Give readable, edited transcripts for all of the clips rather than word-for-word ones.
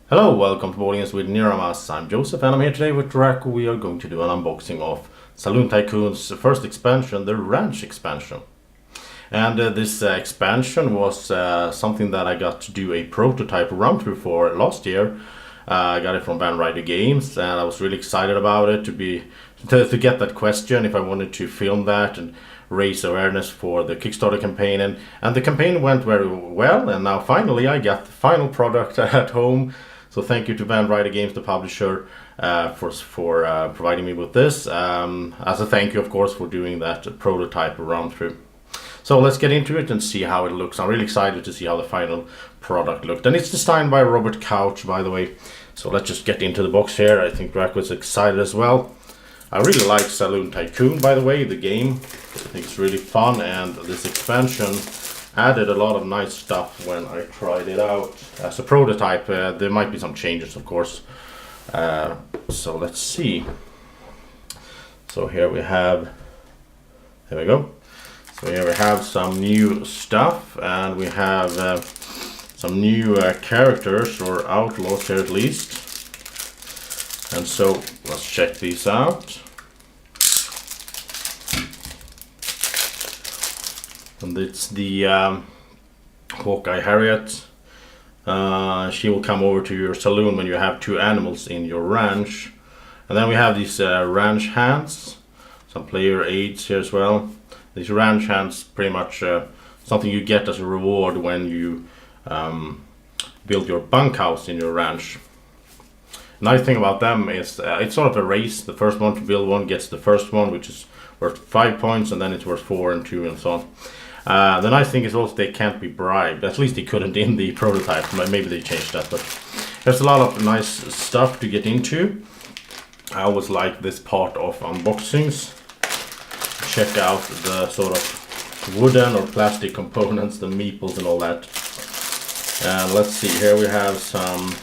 Hello, welcome to Boarding with Niramas. I'm Joseph and I'm here today with Draco. We are going to do an unboxing of Saloon Tycoon's first expansion, the Ranch expansion. And this expansion was something that I got to do a prototype run through for last year. I got it from Ryder Games and I was really excited about it to get that question if I wanted to film that and raise awareness for the Kickstarter campaign. And the campaign went very well, and now finally I got the final product at home. So thank you to Ryder Games, the publisher, for providing me with this. As a thank you, of course, for doing that prototype run through. So let's get into it and see how it looks. I'm really excited to see how the final product looked. And it's designed by Robert Couch, by the way. So let's just get into the box here. I think Draco is excited as well. I really like Saloon Tycoon, by the way, the game. I think it's really fun, and this expansion added a lot of nice stuff when I tried it out as a prototype. There might be some changes, of course. So let's see. So here we have, there we go. So here we have some new stuff, and we have some new characters, or outlaws here at least. And so let's check these out. And it's the Hawkeye Harriet. She will come over to your saloon when you have two animals in your ranch. And then we have these ranch hands, some player aids here as well. These ranch hands, pretty much something you get as a reward when you build your bunkhouse in your ranch. Nice thing about them is it's sort of a race. The first one to build one gets the first one, which is worth 5 points, and then it's worth 4 and 2 and so on. The nice thing is also they can't be bribed. At least they couldn't in the prototype. Maybe they changed that, but there's a lot of nice stuff to get into. I always like this part of unboxings. Check out the sort of wooden or plastic components, the meeples and all that. And let's see, here we have some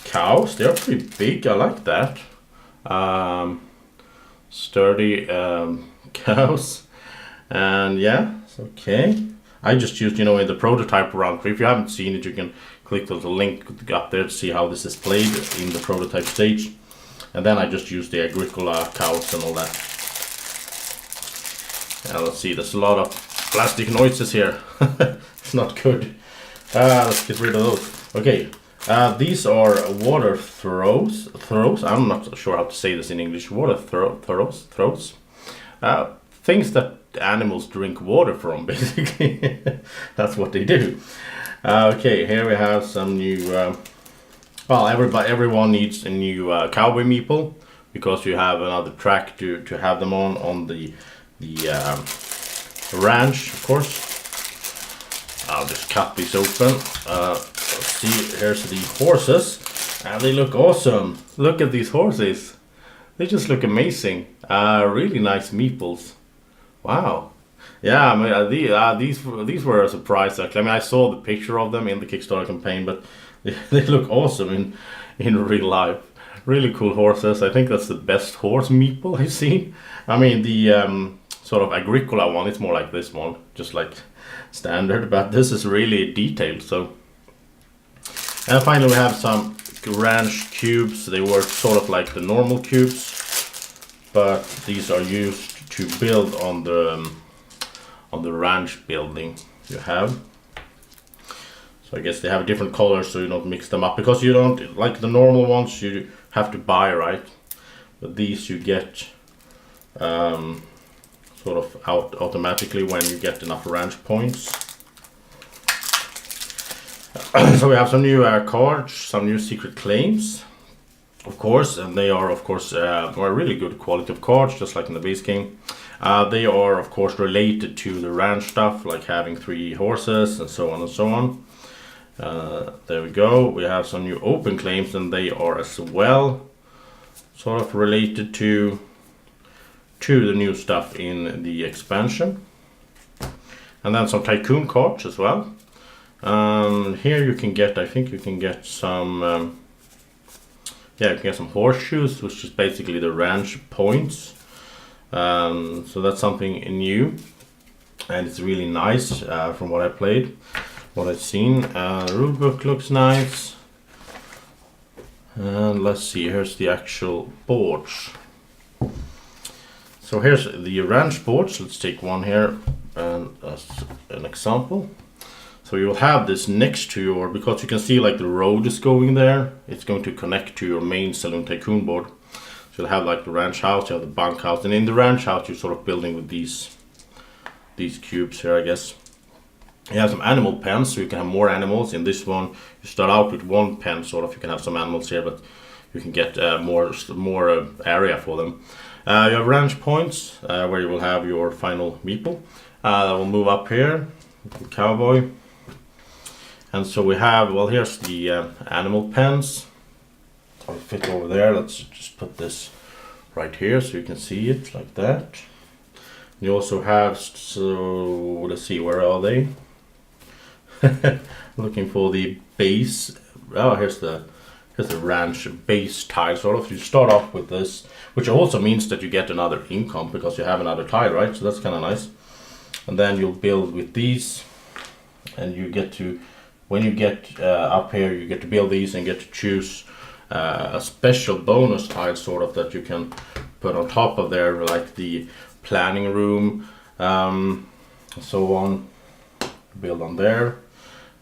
cows. They're pretty big. I like that. Sturdy cows. And yeah, it's okay. I just used, in the prototype run. If you haven't seen it, you can click the link up there to see how this is played in the prototype stage. And then I just used the Agricola cows and all that. And let's see, there's a lot of plastic noises here. It's not good. Let's get rid of those. Okay, these are water throws. I'm not sure how to say this in English. Water throws. Things that animals drink water from, basically. That's what they do. Okay, here we have some new. Well, everyone needs a new cowboy meeple, because you have another track to have them on the ranch, of course. I'll just cut these open. Let's see, here's the horses, and they look awesome. Look at these horses. They just look amazing. Really nice meeples. Wow. Yeah, I mean, these were a surprise, actually. I mean, I saw the picture of them in the Kickstarter campaign, but they look awesome in real life. Really cool horses. I think that's the best horse meeple I've seen. I mean, the sort of Agricola one, it's more like this one, just like standard, but this is really detailed. So, and finally we have some ranch cubes. They work sort of like the normal cubes, but these are used to build on the ranch building you have. So I guess they have different colors, so you don't mix them up, because you don't, like the normal ones, you have to buy, right? But these you get sort of automatically when you get enough ranch points. So we have some new cards, some new secret claims, of course, and they are, of course, a really good quality of cards, just like in the base game. They are, of course, related to the ranch stuff, like having 3 horses and so on and so on. There we go. We have some new open claims, and they are as well sort of related to the new stuff in the expansion. And then some tycoon cards as well. Here you can get, I think you can get some you can get some horseshoes, which is basically the ranch points. So that's something new, and it's really nice from what I played, what I've seen. Rulebook looks nice. And let's see, here's the actual boards. So here's the ranch boards. Let's take one here and as an example. So you'll have this next to your, because you can see like the road is going there, it's going to connect to your main Saloon Tycoon board. So you'll have like the ranch house, you have the bunkhouse, and in the ranch house you're sort of building with these cubes here, I guess. You have some animal pens, so you can have more animals. In this one, you start out with one pen, sort of. You can have some animals here, but you can get more area for them. You have ranch points, where you will have your final meeple. That will move up here, little cowboy. And so we have, well, here's the animal pens. I'll fit over there. Let's just put this right here so you can see it like that. You also have, so let's see, where are they? Looking for the base. Oh, here's the ranch base tile, sort of. You start off with this, which also means that you get another income because you have another tile, right? So that's kind of nice. And then you'll build with these, and you get to, when you get up here, you get to build these and get to choose a special bonus tile, sort of, that you can put on top of there, like the planning room, so on. Build on there.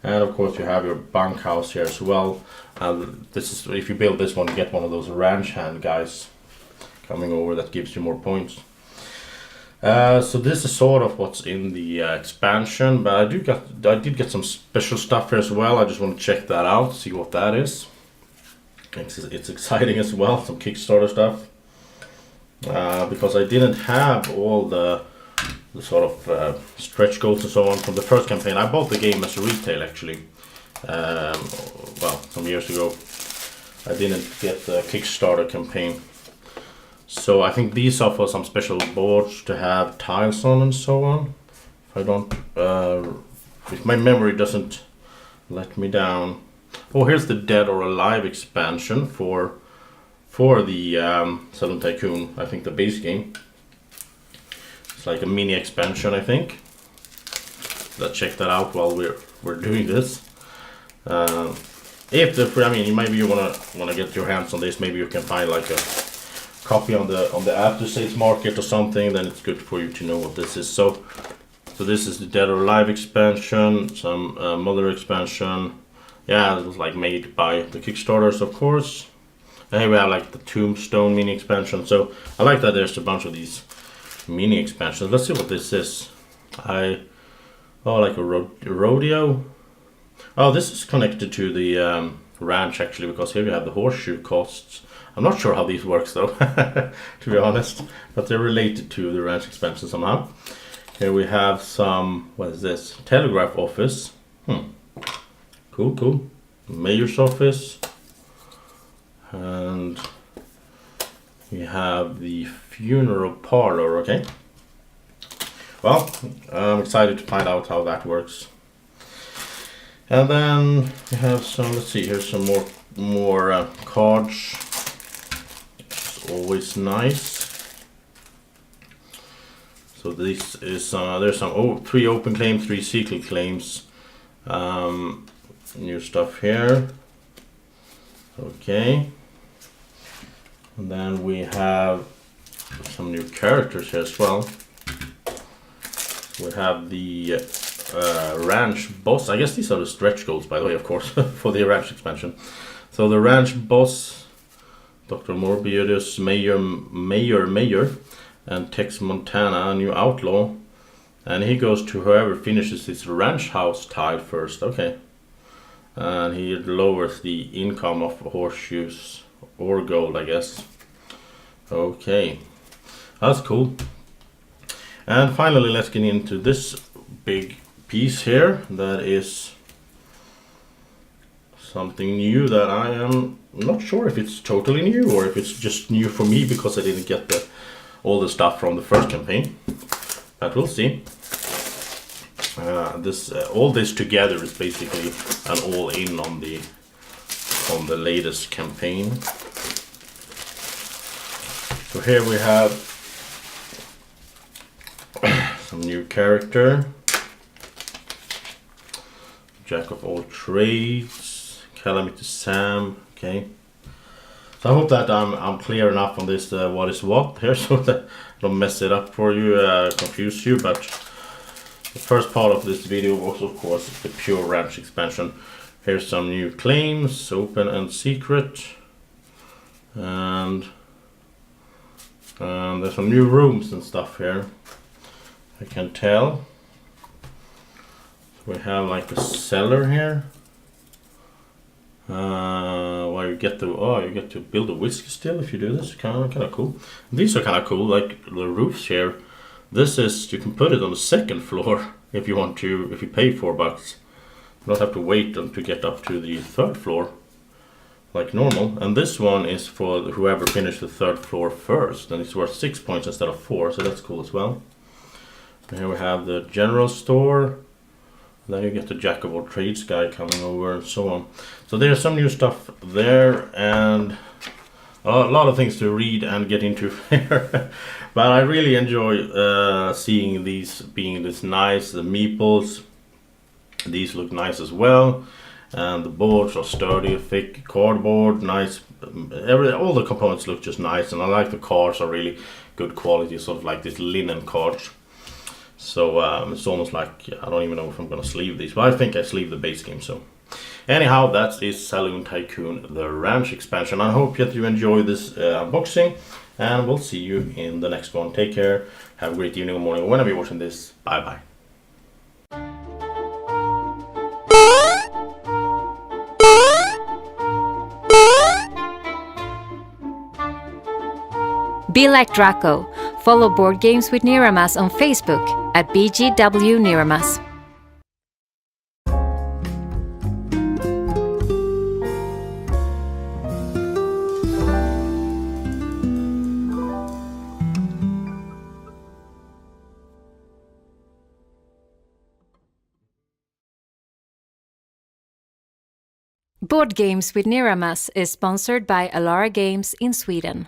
And of course you have your bunkhouse here as well. And this is, if you build this one, you get one of those ranch hand guys coming over that gives you more points. So this is sort of what's in the expansion, but I did get some special stuff here as well. I just want to check that out, see what that is. It's exciting as well, some Kickstarter stuff. Because I didn't have all the sort of stretch goals and so on from the first campaign. I bought the game as a retail, actually. Well, some years ago. I didn't get the Kickstarter campaign. So I think these are for some special boards to have tiles on and so on. If I don't, if my memory doesn't let me down. Oh, here's the Dead or Alive expansion for the Saloon Tycoon, I think the base game. It's like a mini expansion, I think. Let's check that out while we're doing this. If the, I mean, maybe you wanna get your hands on this, maybe you can find like a copy on the after sales market or something. Then it's good for you to know what this is. So this is the Dead or Alive expansion, some Mother expansion. Yeah, it was like made by the Kickstarters, of course. And here we have like the Tombstone mini expansion. So I like that there's a bunch of these mini expansions. Let's see what this is. Oh, like a rodeo. Oh, this is connected to the ranch, actually, because here you have the horseshoe costs. I'm not sure how these works though, to be honest, but they're related to the ranch expansion somehow. Here we have some, what is this? Telegraph office. Cool. Mayor's office. And we have the funeral parlor, okay. Well, I'm excited to find out how that works. And then we have some, let's see, here's some more cards. It's always nice. So this is, there's some 3 open claims, 3 secret claims. New stuff here. Okay. And then we have some new characters here as well. We have the ranch boss. I guess these are the stretch goals, by the way, of course, for the ranch expansion. So the ranch boss, Dr. Morbius, Mayor, and Tex Montana, a new outlaw. And he goes to whoever finishes his ranch house tile first. Okay. And he lowers the income of horseshoes or gold, I guess. Okay. That's cool. And finally, let's get into this big piece here. That is something new that I am not sure if it's totally new or if it's just new for me because I didn't get all the stuff from the first campaign. But we'll see. All this together is basically an all-in on the latest campaign. So here we have some new character, Jack of all trades, Calamity Sam. Okay, So I hope that I'm clear enough on this what is what here, so that I don't mess it up for you, confuse you. But the first part of this video was of course the pure ranch expansion. Here's some new claims, open and secret, and there's some new rooms and stuff here. I can tell. We have like a cellar here. Where you get to build a whiskey still if you do this. Kind of cool. These are kind of cool, like the roofs here. This is, you can put it on the second floor if you want to, if you pay $4. You don't have to wait to get up to the third floor like normal. And this one is for whoever finished the third floor first, and it's worth 6 points instead of 4, so that's cool as well. And here we have the general store. Then you get the jack of all trades guy coming over and so on. So there's some new stuff there, and a lot of things to read and get into here. But I really enjoy seeing these being this nice. The meeples, these look nice as well. And the boards are sturdy, thick cardboard, nice. All the components look just nice, and I like the cards are really good quality, sort of like this linen cards. So it's almost like, I don't even know if I'm going to sleeve these, but I think I sleeve the base game. So anyhow, that is Saloon Tycoon, the ranch expansion. I hope that you enjoy this unboxing, and we'll see you in the next one. Take care, have a great evening or morning, whenever you're watching this. Bye bye. Be like Draco. Follow Board Games with Niramas on Facebook at BGW Niramas. Board Games with Niramas is sponsored by Ryder Games in Sweden.